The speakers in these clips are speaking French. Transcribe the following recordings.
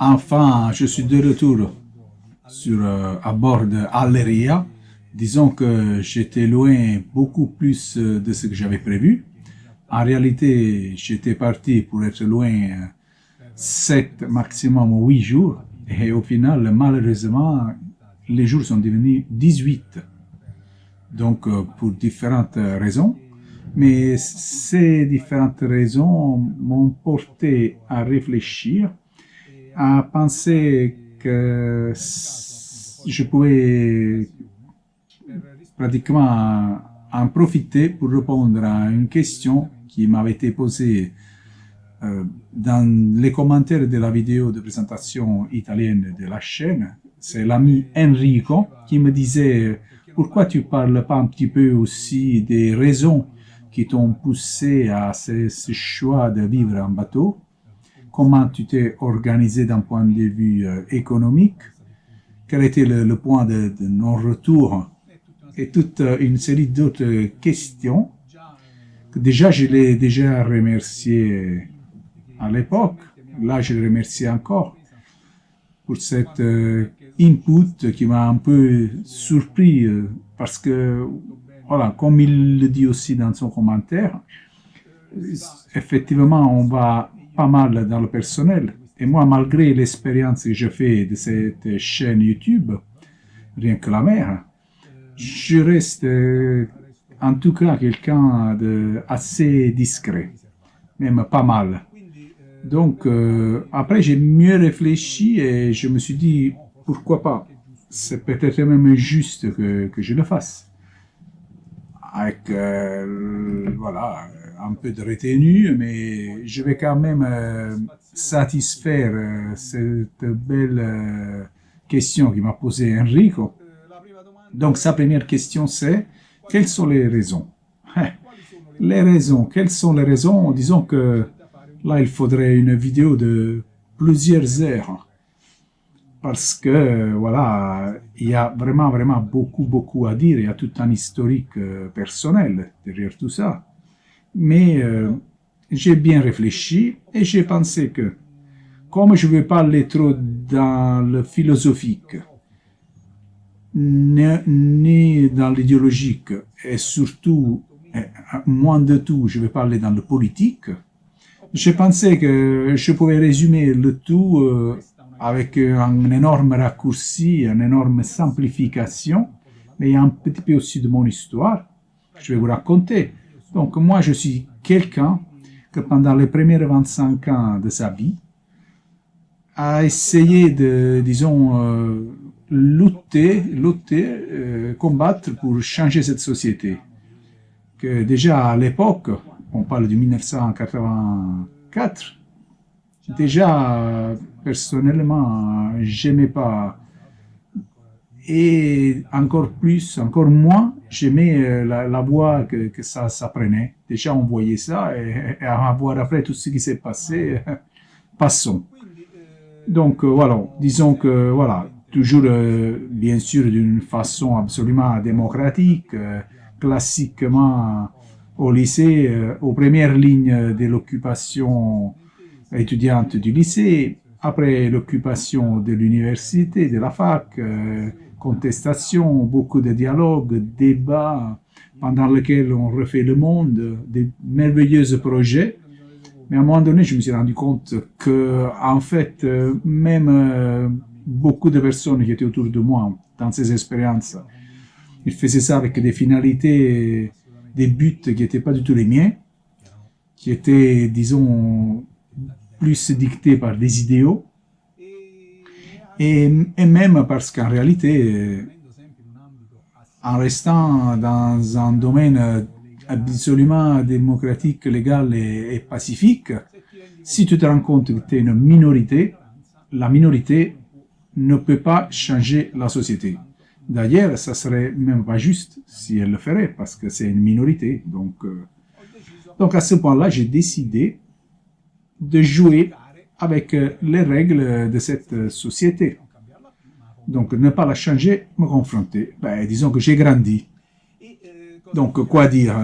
Enfin, je suis de retour à bord de Almeria. Disons que j'étais loin beaucoup plus de ce que j'avais prévu. En réalité, j'étais parti pour être loin 7, maximum 8 jours. Et au final, malheureusement, les jours sont devenus 18. Donc, pour différentes raisons. Mais ces différentes raisons m'ont porté à réfléchir, à penser que je pouvais pratiquement en profiter pour répondre à une question qui m'avait été posée dans les commentaires de la vidéo de présentation italienne de la chaîne. C'est l'ami Enrico qui me disait « Pourquoi tu parles pas un petit peu aussi des raisons qui t'ont poussé à ce choix de vivre en bateau? Comment tu t'es organisé d'un point de vue économique? Quel était le point de non-retour? Et toute une série d'autres questions que déjà je l'ai déjà remercié à l'époque. Là, je le remercie encore pour cet input qui m'a un peu surpris parce que, voilà, comme il le dit aussi dans son commentaire, effectivement, on va pas mal dans le personnel. Et moi, malgré l'expérience que je fais de cette chaîne YouTube, rien que la mer, je reste en tout cas quelqu'un de assez discret, même pas mal. Donc, après, j'ai mieux réfléchi et je me suis dit, pourquoi pas? C'est peut-être même juste que je le fasse. Avec, voilà, un peu de retenue, mais je vais quand même satisfaire cette belle question qui m'a posée Enrico. Donc, sa première question, c'est « Quelles sont les raisons ?» Les raisons, quelles sont les raisons? Disons que là, il faudrait une vidéo de plusieurs heures parce que, voilà, il y a vraiment beaucoup à dire. Il y a tout un historique personnel derrière tout ça. Mais j'ai bien réfléchi et j'ai pensé que, comme je ne veux pas aller trop dans le philosophique, ni dans l'idéologique, et surtout, moins de tout, je vais parler dans le politique, j'ai pensé que je pouvais résumer le tout avec un énorme raccourci, une énorme simplification, mais un petit peu aussi de mon histoire que je vais vous raconter. Donc moi, je suis quelqu'un que pendant les premiers 25 ans de sa vie a essayé de, disons, lutter, combattre pour changer cette société. Que déjà à l'époque, on parle de 1984, déjà personnellement, j'aimais pas. Et encore moins, j'aimais la voie que ça prenait. Déjà, on voyait ça et à voir après tout ce qui s'est passé, passons. Donc, voilà, disons que, voilà, toujours, bien sûr, d'une façon absolument démocratique, classiquement au lycée, aux premières lignes de l'occupation étudiante du lycée, après l'occupation de l'université, de la fac, contestation, beaucoup de dialogues, débats pendant lesquels on refait le monde, des merveilleux projets. Mais à un moment donné, je me suis rendu compte que, en fait, même beaucoup de personnes qui étaient autour de moi dans ces expériences, ils faisaient ça avec des finalités, des buts qui n'étaient pas du tout les miens, qui étaient, disons, plus dictés par des idéaux, et même parce qu'en réalité, en restant dans un domaine absolument démocratique, légal et pacifique, si tu te rends compte que tu es une minorité, la minorité ne peut pas changer la société. D'ailleurs, ça serait même pas juste si elle le ferait, parce que c'est une minorité. Donc à ce point-là, j'ai décidé de jouer avec les règles de cette société. Donc, ne pas la changer, me confronter. Ben, disons que j'ai grandi. Donc, quoi dire,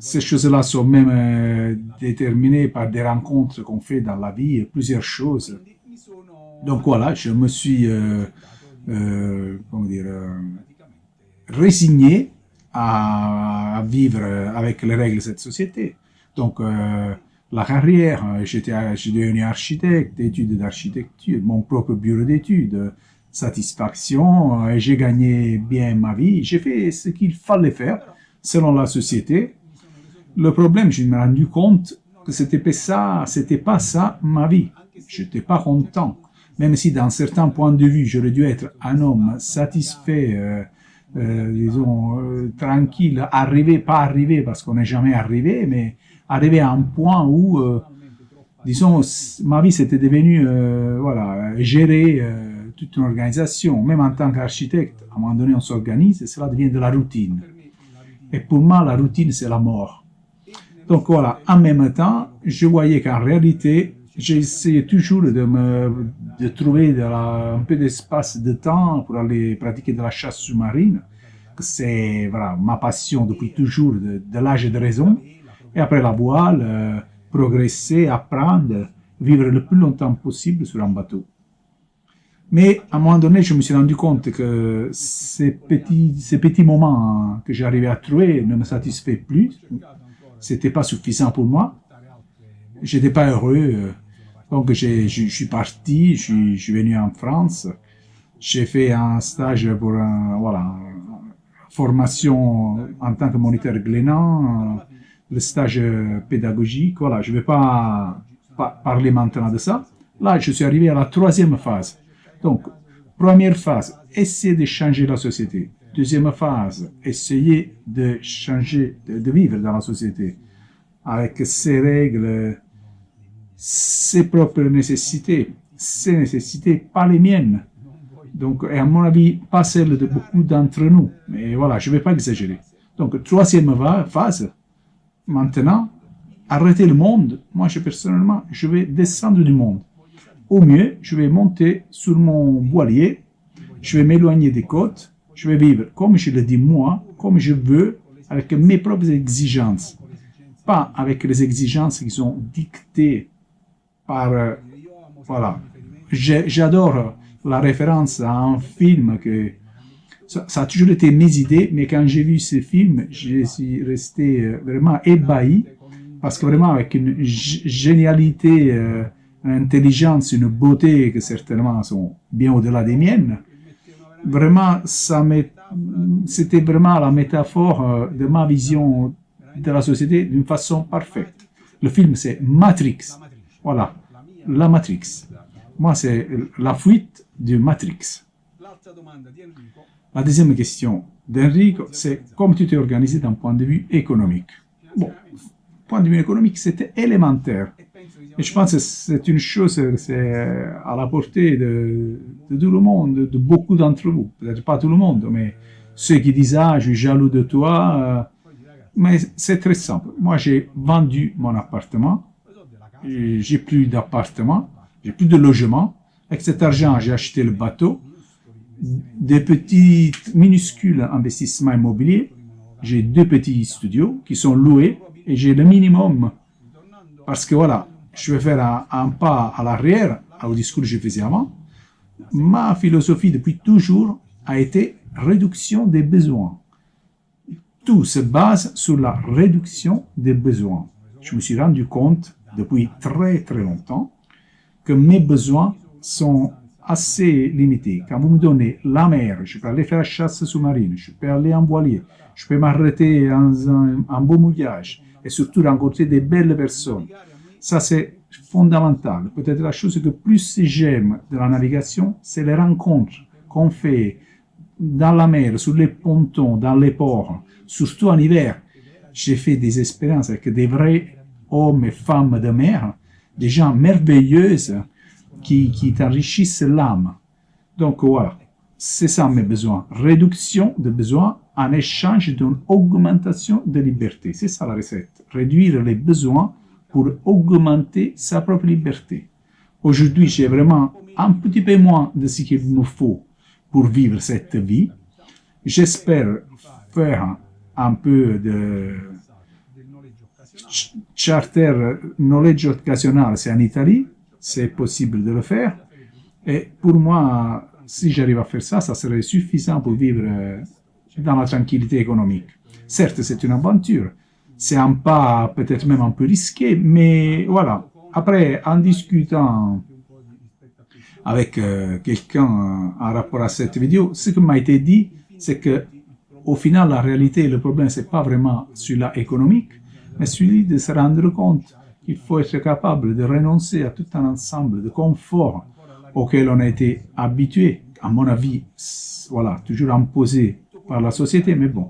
ces choses-là sont même déterminées par des rencontres qu'on fait dans la vie, plusieurs choses. Donc voilà, je me suis comment dire, résigné à vivre avec les règles de cette société. Donc la carrière, j'ai devenu architecte, études d'architecture, mon propre bureau d'études, satisfaction, et j'ai gagné bien ma vie. J'ai fait ce qu'il fallait faire selon la société. Le problème, je me suis rendu compte que c'était pas ça ma vie. Je n'étais pas content. Même si dans certains points de vue, j'aurais dû être un homme satisfait, disons, tranquille, pas arrivé parce qu'on n'est jamais arrivé, mais arrivé à un point où, disons, ma vie c'était devenu, voilà, gérer toute une organisation. Même en tant qu'architecte, à un moment donné, on s'organise et cela devient de la routine. Et pour moi, la routine, c'est la mort. Donc voilà, en même temps, je voyais qu'en réalité, j'essayais toujours de trouver un peu d'espace de temps pour aller pratiquer de la chasse sous-marine, que c'est voilà, ma passion depuis toujours, de l'âge de raison. Et après la voile, progresser, apprendre, vivre le plus longtemps possible sur un bateau. Mais à un moment donné, je me suis rendu compte que ces petits moments que j'arrivais à trouver ne me satisfaisaient plus. C'était pas suffisant pour moi. J'étais pas heureux. Donc je suis parti, je suis venu en France. J'ai fait un stage pour voilà, formation en tant que moniteur Glénan, le stage pédagogique. Voilà, je vais pas parler maintenant de ça. Là, je suis arrivé à la troisième phase. Donc, première phase, essayer de changer la société. Deuxième phase, essayer de changer, de vivre dans la société avec ses règles, ses propres nécessités, pas les miennes. Donc, et à mon avis, pas celles de beaucoup d'entre nous. Mais voilà, je ne vais pas exagérer. Donc, troisième phase, maintenant, arrêter le monde. Moi, personnellement, je vais descendre du monde. Au mieux, je vais monter sur mon voilier, je vais m'éloigner des côtes, je vais vivre comme je le dis moi, comme je veux, avec mes propres exigences. Pas avec les exigences qui sont dictées par... voilà. J'adore la référence à un film que... Ça a toujours été mes idées, mais quand j'ai vu ce film, je suis resté vraiment ébahi, parce que vraiment avec une génialité... une intelligence, une beauté que certainement sont bien au-delà des miennes. Vraiment, c'était vraiment la métaphore de ma vision de la société d'une façon parfaite. Le film, c'est Matrix. Voilà, la Matrix. Moi, c'est la fuite de Matrix. La deuxième question d'Enrico, c'est comment tu t'es organisé d'un point de vue économique. Bon, point de vue économique, c'était élémentaire. Et je pense que c'est une chose, c'est à la portée de tout le monde, de beaucoup d'entre vous. Peut-être pas tout le monde, mais ceux qui disent « Ah, je suis jaloux de toi ». Mais c'est très simple. Moi, j'ai vendu mon appartement. J'ai plus d'appartement. J'ai plus de logement. Avec cet argent, j'ai acheté le bateau. Des petits, minuscules investissements immobiliers. J'ai 2 petits studios qui sont loués. Et j'ai le minimum. Parce que voilà, je vais faire un pas à l'arrière au discours que je faisais avant. Ma philosophie depuis toujours a été réduction des besoins. Tout se base sur la réduction des besoins. Je me suis rendu compte depuis très très longtemps que mes besoins sont assez limités. Quand vous me donnez la mer, je peux aller faire la chasse sous-marine, je peux aller en voilier, je peux m'arrêter en beau mouillage et surtout rencontrer des belles personnes. Ça, c'est fondamental. Peut-être la chose que plus j'aime de la navigation, c'est les rencontres qu'on fait dans la mer, sur les pontons, dans les ports, surtout en hiver. J'ai fait des expériences avec des vrais hommes et femmes de mer, des gens merveilleux qui t'enrichissent l'âme. Donc voilà, c'est ça mes besoins. Réduction de besoins en échange d'une augmentation de liberté. C'est ça la recette. Réduire les besoins pour augmenter sa propre liberté. Aujourd'hui, j'ai vraiment un petit peu moins de ce qu'il me faut pour vivre cette vie. J'espère faire un peu de charter knowledge occasionnel, c'est en Italie, c'est possible de le faire. Et pour moi, si j'arrive à faire ça, ça serait suffisant pour vivre dans la tranquillité économique. Certes, c'est une aventure. C'est un pas peut-être même un peu risqué, mais voilà. Après, en discutant avec quelqu'un en rapport à cette vidéo, ce qui m'a été dit, c'est que au final, la réalité, le problème, c'est pas vraiment celui-là économique, mais celui de se rendre compte qu'il faut être capable de renoncer à tout un ensemble de conforts auxquels on a été habitué, à mon avis, voilà, toujours imposé par la société, mais bon,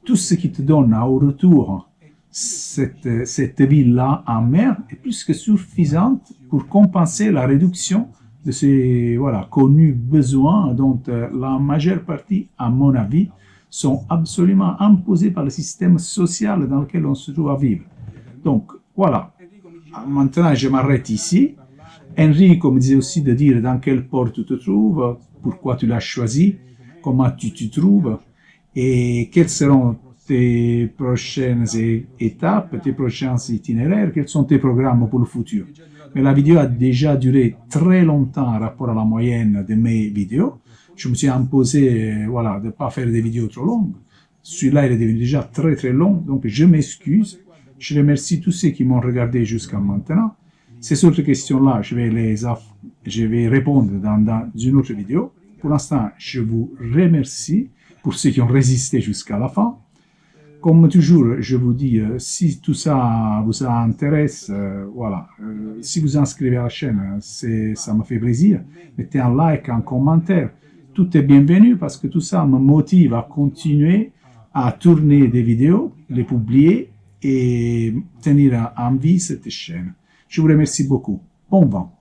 tout ce qui te donne au retour cette vie-là en mer est plus que suffisante pour compenser la réduction de ces voilà, connus besoins dont la majeure partie, à mon avis, sont absolument imposés par le système social dans lequel on se trouve à vivre. Donc, voilà. Maintenant, je m'arrête ici. Enrico me disait aussi de dire dans quel port tu te trouves, pourquoi tu l'as choisi, comment tu te trouves et quelles seront tes prochaines étapes, tes prochains itinéraires, quels sont tes programmes pour le futur. Mais la vidéo a déjà duré très longtemps par rapport à la moyenne de mes vidéos. Je me suis imposé voilà, de ne pas faire des vidéos trop longues. Celui-là, il est devenu déjà très très long, donc je m'excuse. Je remercie tous ceux qui m'ont regardé jusqu'à maintenant. Ces autres questions-là, je vais répondre dans une autre vidéo. Pour l'instant, je vous remercie pour ceux qui ont résisté jusqu'à la fin. Comme toujours, je vous dis, si tout ça vous intéresse, voilà, si vous inscrivez à la chaîne, ça me fait plaisir. Mettez un like, un commentaire. Tout est bienvenu parce que tout ça me motive à continuer à tourner des vidéos, les publier et tenir en vie cette chaîne. Je vous remercie beaucoup. Bon vent.